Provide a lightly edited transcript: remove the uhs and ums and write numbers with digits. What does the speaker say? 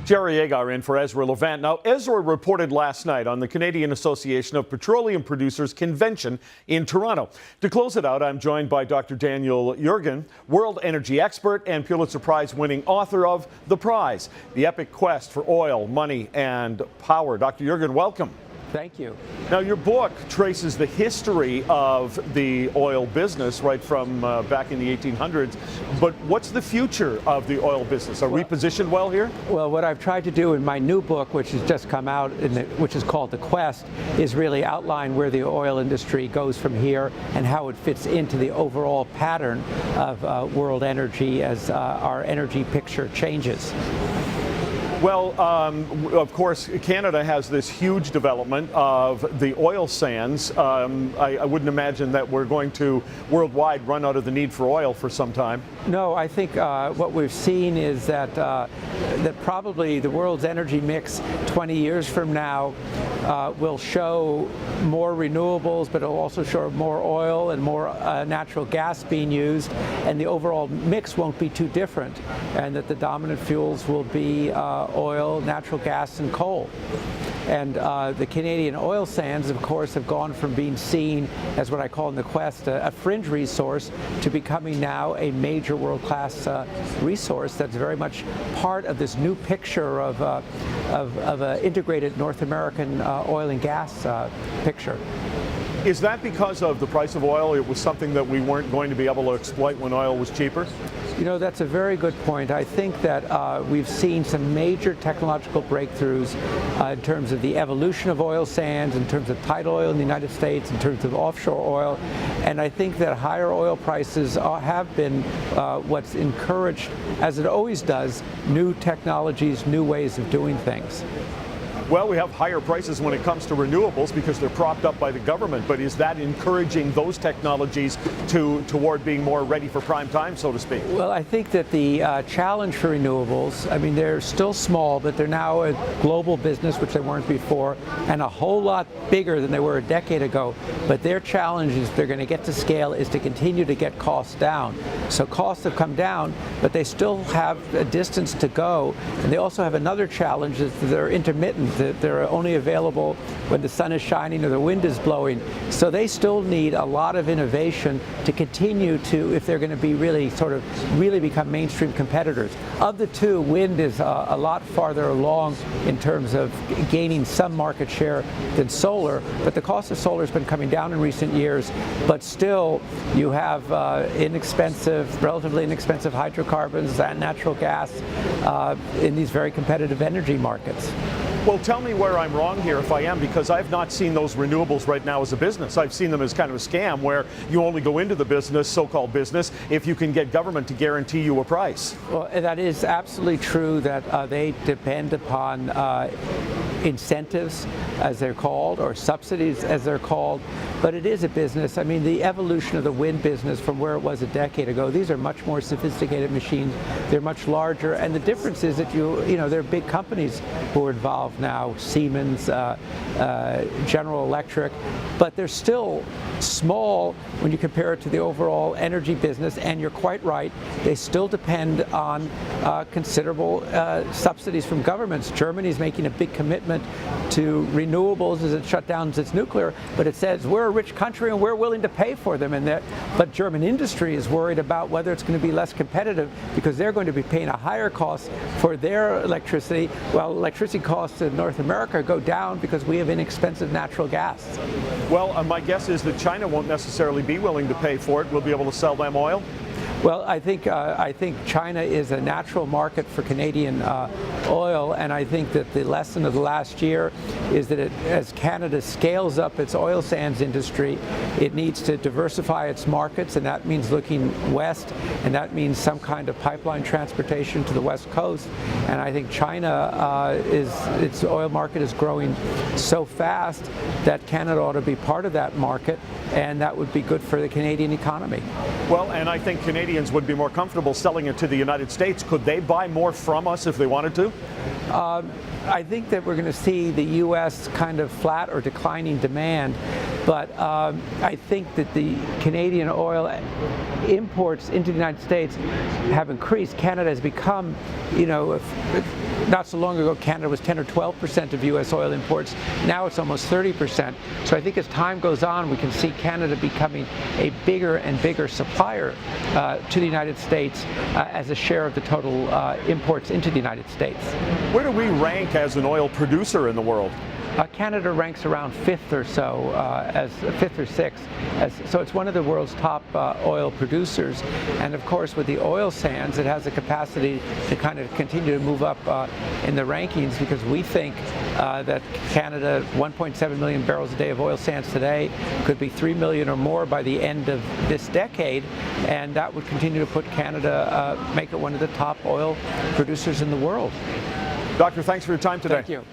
Jerry Agar in for Ezra Levant. Now, Ezra reported last night on the Canadian Association of Petroleum Producers Convention in Toronto. To close it out, I'm joined by Dr. Daniel Yergin, world energy expert and Pulitzer Prize winning author of The Prize, The Epic Quest for Oil, Money, and Power. Dr. Yergin, welcome. Thank you. Now, your book traces the history of the oil business right from back in the 1800s. But what's the future of the oil business? Are we positioned well here? Well, what I've tried to do in my new book, which has just come out, which is called The Quest, is really outline where the oil industry goes from here and how it fits into the overall pattern of world energy as our energy picture changes. Well, of course, Canada has this huge development of the oil sands. I wouldn't imagine that we're going to worldwide run out of the need for oil for some time. No, I think what we've seen is that that probably the world's energy mix 20 years from now will show more renewables, but it'll also show more oil and more natural gas being used, and the overall mix won't be too different, and that the dominant fuels will be oil, natural gas, and coal. And the Canadian oil sands, of course, have gone from being seen as what I call in The Quest a fringe resource to becoming now a major world-class resource that's very much part of this new picture of an integrated North American oil and gas picture. Is that because of the price of oil? It was something that we weren't going to be able to exploit when oil was cheaper? You know, that's a very good point. I think that we've seen some major technological breakthroughs in terms of the evolution of oil sands, in terms of tight oil in the United States, in terms of offshore oil. And I think that higher oil prices have been what's encouraged, as it always does, new technologies, new ways of doing things. Well, we have higher prices when it comes to renewables because they're propped up by the government, but is that encouraging those technologies toward being more ready for prime time, so to speak? Well, I think that the challenge for renewables, I mean, they're still small, but they're now a global business, which they weren't before, and a whole lot bigger than they were a decade ago. But their challenge is they're going to get to scale is to continue to get costs down. So costs have come down, but they still have a distance to go. And they also have another challenge is that they're intermittent. That they're only available when the sun is shining or the wind is blowing. So they still need a lot of innovation to continue to, if they're going to be really become mainstream competitors. Of the two, wind is a lot farther along in terms of gaining some market share than solar, but the cost of solar has been coming down in recent years. But still, you have relatively inexpensive hydrocarbons and natural gas in these very competitive energy markets. Well, tell me where I'm wrong here if I am, because I've not seen those renewables right now as a business. I've seen them as kind of a scam where you only go into the business, so-called business, if you can get government to guarantee you a price. Well, that is absolutely true that they depend upon incentives, as they're called, or subsidies, as they're called. But it is a business. I mean, the evolution of the wind business from where it was a decade ago, these are much more sophisticated machines. They're much larger. And the difference is that there are big companies who are involved now, Siemens, General Electric, but they're still small when you compare it to the overall energy business. And you're quite right, they still depend on considerable subsidies from governments. Germany's making a big commitment to renewables as it shut down its nuclear, but it says we're a rich country and we're willing to pay for them. But German industry is worried about whether it's going to be less competitive because they're going to be paying a higher cost for their electricity, while electricity costs in North America go down because we have inexpensive natural gas. Well, my guess is that China won't necessarily be willing to pay for it. We'll be able to sell them oil? Well, I think China is a natural market for Canadian oil, and I think that the lesson of the last year is that as Canada scales up its oil sands industry, it needs to diversify its markets, and that means looking west, and that means some kind of pipeline transportation to the west coast. And I think China its oil market is growing so fast that Canada ought to be part of that market, and that would be good for the Canadian economy. Well, and I think Canadians would be more comfortable selling it to the United States. Could they buy more from us if they wanted to? I think that we're going to see the U.S. kind of flat or declining demand But I think that the Canadian oil imports into the United States have increased. Canada has become, not so long ago, Canada was 10 or 12% of U.S. oil imports. Now it's almost 30%. So I think as time goes on, we can see Canada becoming a bigger and bigger supplier to the United States as a share of the total imports into the United States. Where do we rank as an oil producer in the world? Canada ranks around fifth or so, as fifth or sixth. So it's one of the world's top oil producers. And of course, with the oil sands, it has the capacity to kind of continue to move up in the rankings, because we think that Canada, 1.7 million barrels a day of oil sands today, could be 3 million or more by the end of this decade. And that would continue to put Canada, make it one of the top oil producers in the world. Doctor, thanks for your time today. Thank you.